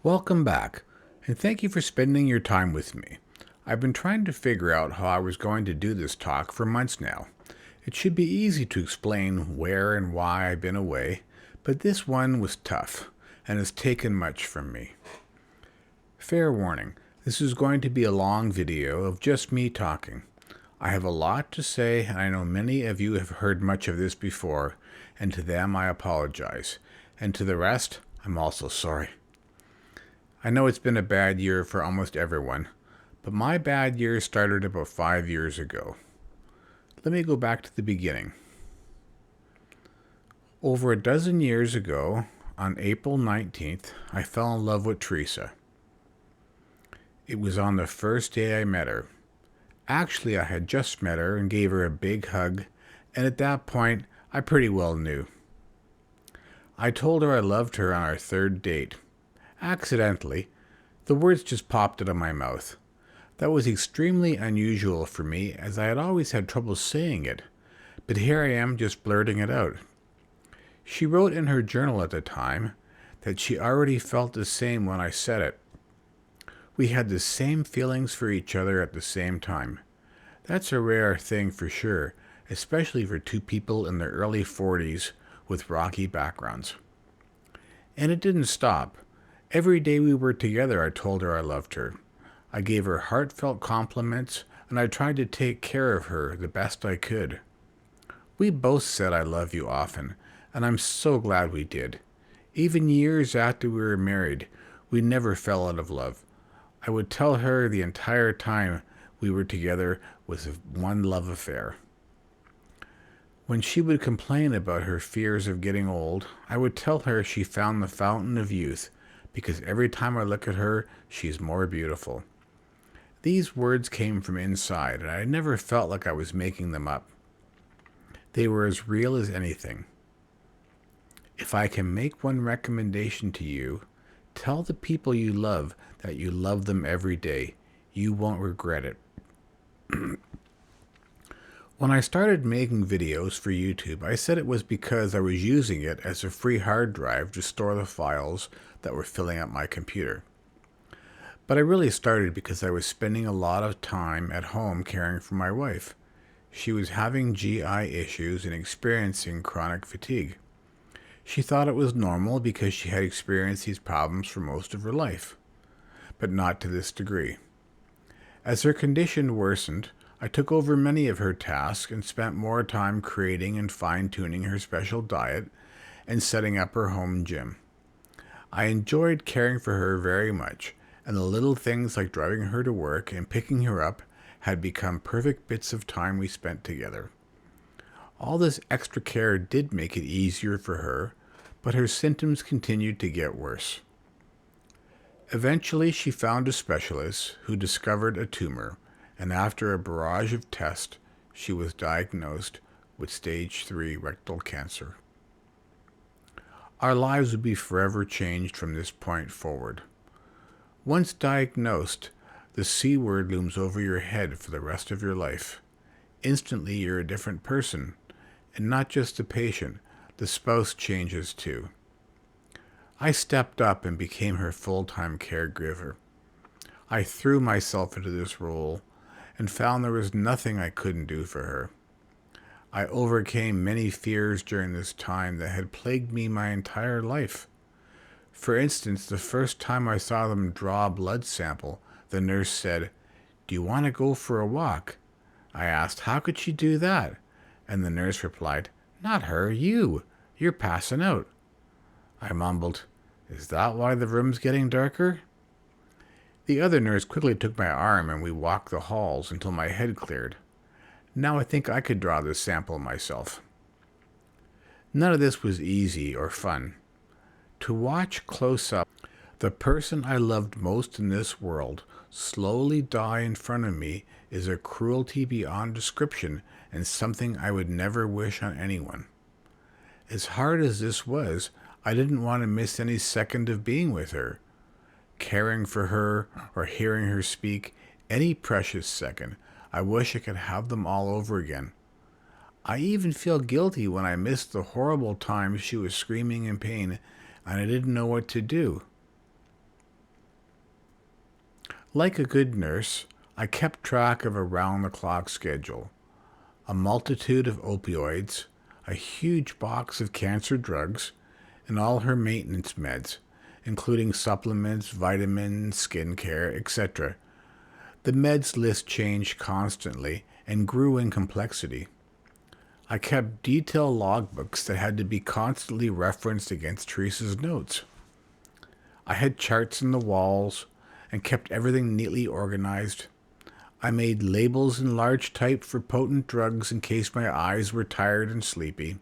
Welcome back, and thank you for spending your time with me. I've been trying to figure out how I was going to do this talk for months now. It should be easy to explain where and why I've been away, but this one was tough and has taken much from me. Fair warning, this is going to be a long video of just me talking. I have a lot to say, and I know many of you have heard much of this before, and to them I apologize. And to the rest, I'm also sorry. I know it's been a bad year for almost everyone, but my bad year started about 5 years ago. Let me go back to the beginning. Over a dozen years ago, on April 19th, I fell in love with Theresa. It was on the first day I met her. Actually, I had just met her and gave her a big hug, and at that point, I pretty well knew. I told her I loved her on our third date. Accidentally, the words just popped out of my mouth. That was extremely unusual for me, as I had always had trouble saying it, but here I am just blurting it out. She wrote in her journal at the time that she already felt the same when I said it. We had the same feelings for each other at the same time. That's a rare thing for sure, especially for two people in their early 40s with rocky backgrounds. And it didn't stop. Every day we were together, I told her I loved her. I gave her heartfelt compliments, and I tried to take care of her the best I could. We both said I love you often, and I'm so glad we did. Even years after we were married, we never fell out of love. I would tell her the entire time we were together was one love affair. When she would complain about her fears of getting old, I would tell her she found the fountain of youth, because every time I look at her, she's more beautiful. These words came from inside, and I never felt like I was making them up. They were as real as anything. If I can make one recommendation to you, tell the people you love that you love them every day. You won't regret it. When I started making videos for YouTube, I said it was because I was using it as a free hard drive to store the files that were filling up my computer. But I really started because I was spending a lot of time at home caring for my wife. She was having GI issues and experiencing chronic fatigue. She thought it was normal because she had experienced these problems for most of her life, but not to this degree. As her condition worsened, I took over many of her tasks and spent more time creating and fine-tuning her special diet and setting up her home gym. I enjoyed caring for her very much, and the little things like driving her to work and picking her up had become perfect bits of time we spent together. All this extra care did make it easier for her, but her symptoms continued to get worse. Eventually, she found a specialist who discovered a tumor, and after a barrage of tests, she was diagnosed with stage 3 rectal cancer. Our lives would be forever changed from this point forward. Once diagnosed, the C word looms over your head for the rest of your life. Instantly, you're a different person, and not just the patient, the spouse changes too. I stepped up and became her full-time caregiver. I threw myself into this role and found there was nothing I couldn't do for her. I overcame many fears during this time that had plagued me my entire life. For instance, the first time I saw them draw a blood sample, the nurse said, "Do you want to go for a walk?" I asked, "How could she do that?" And the nurse replied, "Not her, you. You're passing out." I mumbled, "Is that why the room's getting darker?" The other nurse quickly took my arm and we walked the halls until my head cleared. Now I think I could draw this sample myself. None of this was easy or fun. To watch close up the person I loved most in this world slowly die in front of me is a cruelty beyond description and something I would never wish on anyone. As hard as this was, I didn't want to miss any second of being with her. Caring for her or hearing her speak, any precious second, I wish I could have them all over again. I even feel guilty when I miss the horrible times she was screaming in pain and I didn't know what to do. Like a good nurse, I kept track of a round-the-clock schedule, a multitude of opioids, a huge box of cancer drugs, and all her maintenance meds, including supplements, vitamins, skincare, etc. The meds list changed constantly and grew in complexity. I kept detailed logbooks that had to be constantly referenced against Teresa's notes. I had charts in the walls and kept everything neatly organized. I made labels in large type for potent drugs in case my eyes were tired and sleepy.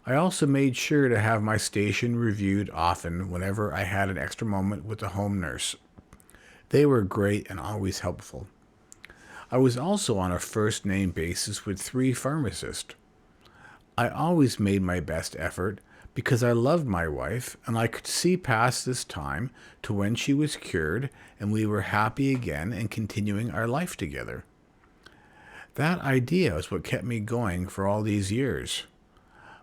I also made sure to have my station reviewed often whenever I had an extra moment with the home nurse. They were great and always helpful. I was also on a first name basis with 3 pharmacists. I always made my best effort because I loved my wife and I could see past this time to when she was cured and we were happy again and continuing our life together. That idea is what kept me going for all these years.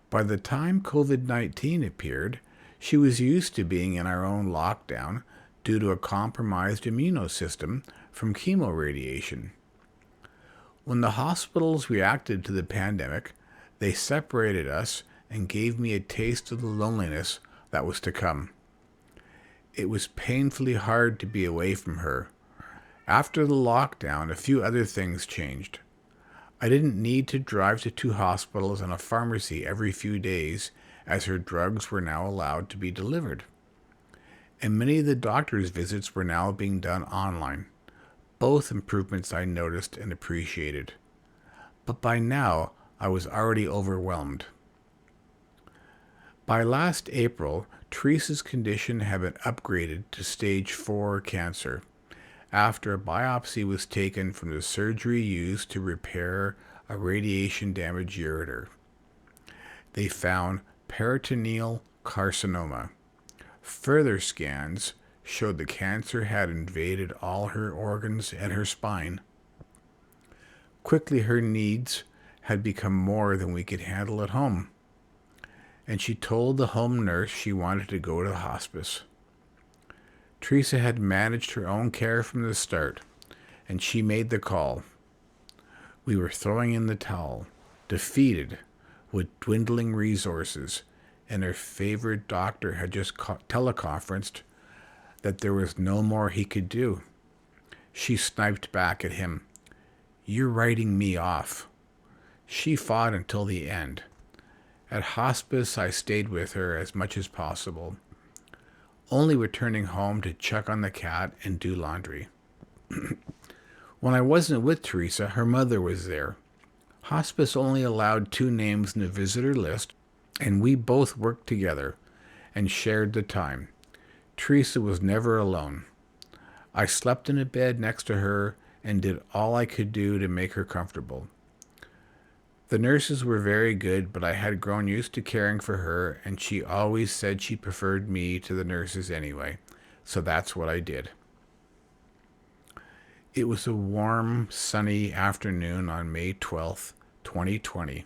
By the time COVID-19 appeared, she was used to being in our own lockdown due to a compromised immunosystem from chemoradiation. When the hospitals reacted to the pandemic, they separated us and gave me a taste of the loneliness that was to come. It was painfully hard to be away from her. After the lockdown, a few other things changed. I didn't need to drive to 2 hospitals and a pharmacy every few days, as her drugs were now allowed to be delivered. And many of the doctor's visits were now being done online. Both improvements I noticed and appreciated. But by now, I was already overwhelmed. By last April, Teresa's condition had been upgraded to stage 4 cancer after a biopsy was taken from the surgery used to repair a radiation-damaged ureter. They found peritoneal carcinoma. Further scans showed the cancer had invaded all her organs and her spine. Quickly, her needs had become more than we could handle at home, and she told the home nurse she wanted to go to the hospice. Theresa had managed her own care from the start, and she made the call. We were throwing in the towel, defeated, with dwindling resources, and her favorite doctor had just teleconferenced that there was no more he could do. She sniped back at him. "You're writing me off." She fought until the end. At hospice, I stayed with her as much as possible, only returning home to check on the cat and do laundry. When I wasn't with Theresa, her mother was there. Hospice only allowed 2 names in the visitor list, and we both worked together and shared the time. Theresa was never alone. I slept in a bed next to her and did all I could do to make her comfortable. The nurses were very good, but I had grown used to caring for her, and she always said she preferred me to the nurses anyway, so that's what I did. It was a warm, sunny afternoon on May 12th, 2020.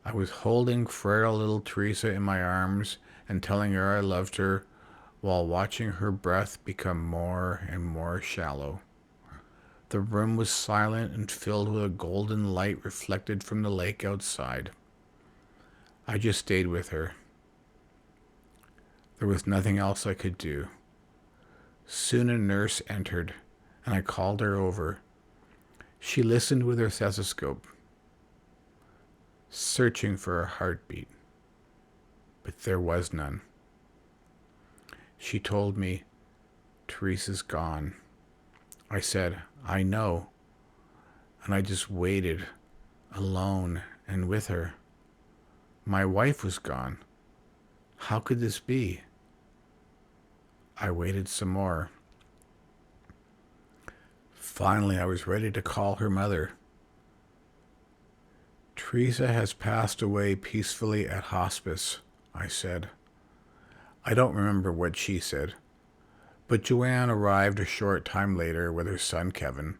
I was holding frail little Theresa in my arms and telling her I loved her while watching her breath become more and more shallow. The room was silent and filled with a golden light reflected from the lake outside. I just stayed with her. There was nothing else I could do. Soon a nurse entered, and I called her over. She listened with her stethoscope, searching for a heartbeat, but there was none. She told me, "Teresa's gone." I said, "I know," and I just waited, alone and with her. My wife was gone. How could this be? I waited some more. Finally, I was ready to call her mother. "Theresa has passed away peacefully at hospice," I said. I don't remember what she said, but Joanne arrived a short time later with her son Kevin.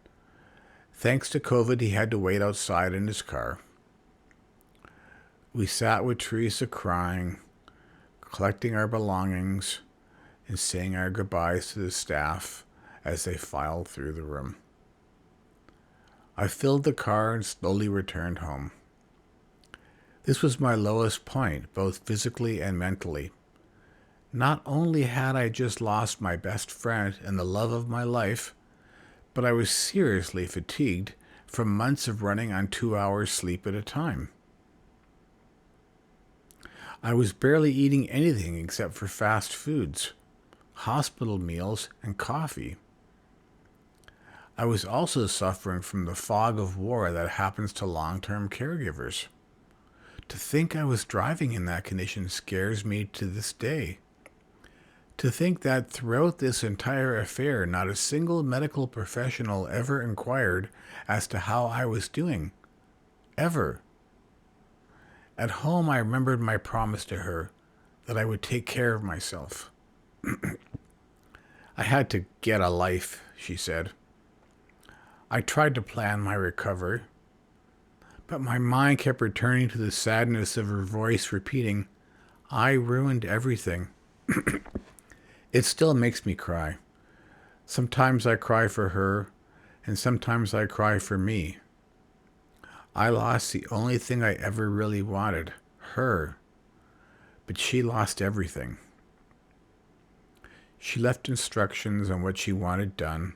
Thanks to COVID, he had to wait outside in his car. We sat with Theresa crying, collecting our belongings, and saying our goodbyes to the staff as they filed through the room. I filled the car and slowly returned home. This was my lowest point, both physically and mentally. Not only had I just lost my best friend and the love of my life, but I was seriously fatigued from months of running on 2 hours sleep at a time. I was barely eating anything except for fast foods, hospital meals, and coffee. I was also suffering from the fog of war that happens to long-term caregivers. To think I was driving in that condition scares me to this day. To think that throughout this entire affair, not a single medical professional ever inquired as to how I was doing. Ever. At home, I remembered my promise to her that I would take care of myself. I had to get a life, she said. I tried to plan my recovery, but my mind kept returning to the sadness of her voice repeating, I ruined everything. It still makes me cry. Sometimes I cry for her, and sometimes I cry for me. I lost the only thing I ever really wanted, her, but she lost everything. She left instructions on what she wanted done,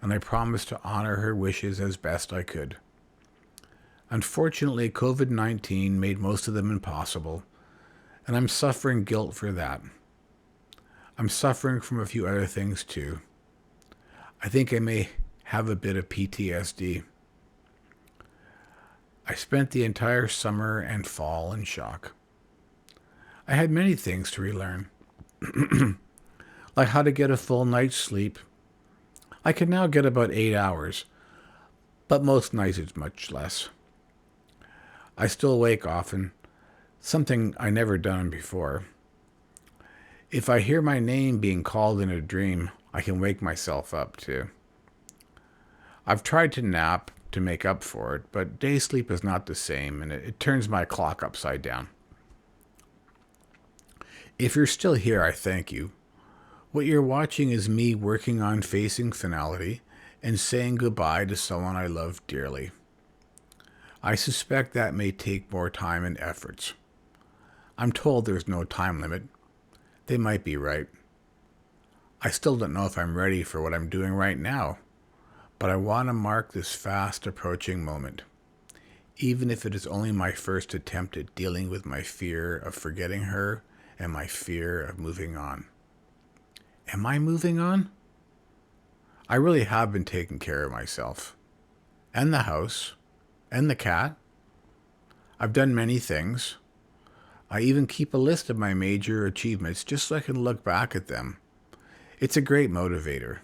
and I promised to honor her wishes as best I could. Unfortunately, COVID-19 made most of them impossible, and I'm suffering guilt for that. I'm suffering from a few other things too. I think I may have a bit of PTSD. I spent the entire summer and fall in shock. I had many things to relearn, like how to get a full night's sleep. I can now get about 8 hours, but most nights it's much less. I still wake often, something I never done before. If I hear my name being called in a dream, I can wake myself up too. I've tried to nap to make up for it, but day sleep is not the same, and it turns my clock upside down. If you're still here, I thank you. What you're watching is me working on facing finality and saying goodbye to someone I love dearly. I suspect that may take more time and efforts. I'm told there's no time limit. They might be right. I still don't know if I'm ready for what I'm doing right now, but I want to mark this fast approaching moment, even if it is only my first attempt at dealing with my fear of forgetting her and my fear of moving on. Am I moving on? I really have been taking care of myself, and the house, and the cat. I've done many things. I even keep a list of my major achievements just so I can look back at them. It's a great motivator.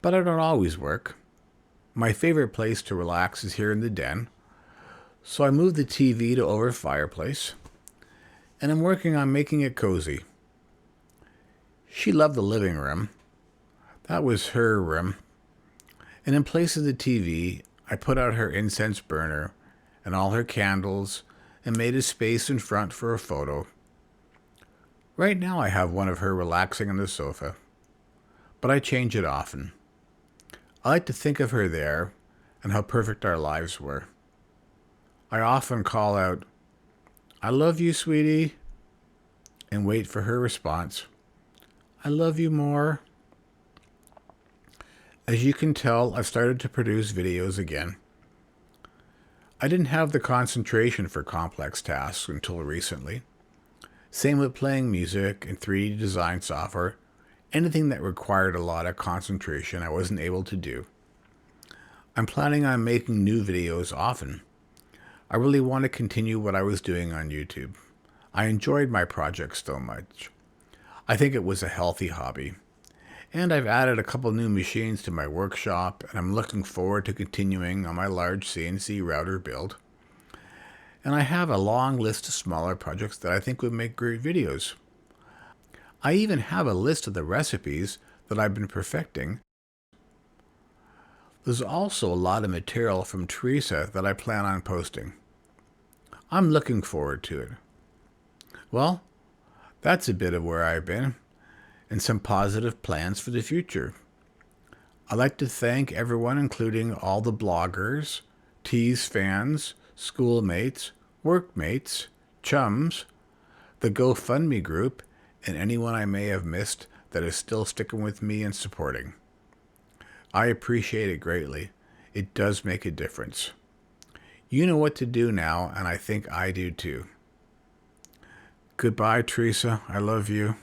But I don't always work. My favorite place to relax is here in the den, so I moved the TV to over fireplace, and I'm working on making it cozy. She loved the living room. That was her room. And in place of the TV, I put out her incense burner and all her candles and made a space in front for a photo. Right now I have one of her relaxing on the sofa, but I change it often. I like to think of her there and how perfect our lives were. I often call out, I love you, sweetie, and wait for her response, I love you more. As you can tell, I've started to produce videos again. I didn't have the concentration for complex tasks until recently. Same with playing music and 3D design software. Anything that required a lot of concentration I wasn't able to do. I'm planning on making new videos often. I really want to continue what I was doing on YouTube. I enjoyed my project so much. I think it was a healthy hobby. And I've added a couple new machines to my workshop, and I'm looking forward to continuing on my large CNC router build. And I have a long list of smaller projects that I think would make great videos. I even have a list of the recipes that I've been perfecting. There's also a lot of material from Theresa that I plan on posting. I'm looking forward to it. Well, that's a bit of where I've been, and some positive plans for the future. I'd like to thank everyone, including all the bloggers, Tease fans, schoolmates, workmates, chums, the GoFundMe group, and anyone I may have missed that is still sticking with me and supporting. I appreciate it greatly. It does make a difference. You know what to do now, and I think I do too. Goodbye, Theresa. I love you.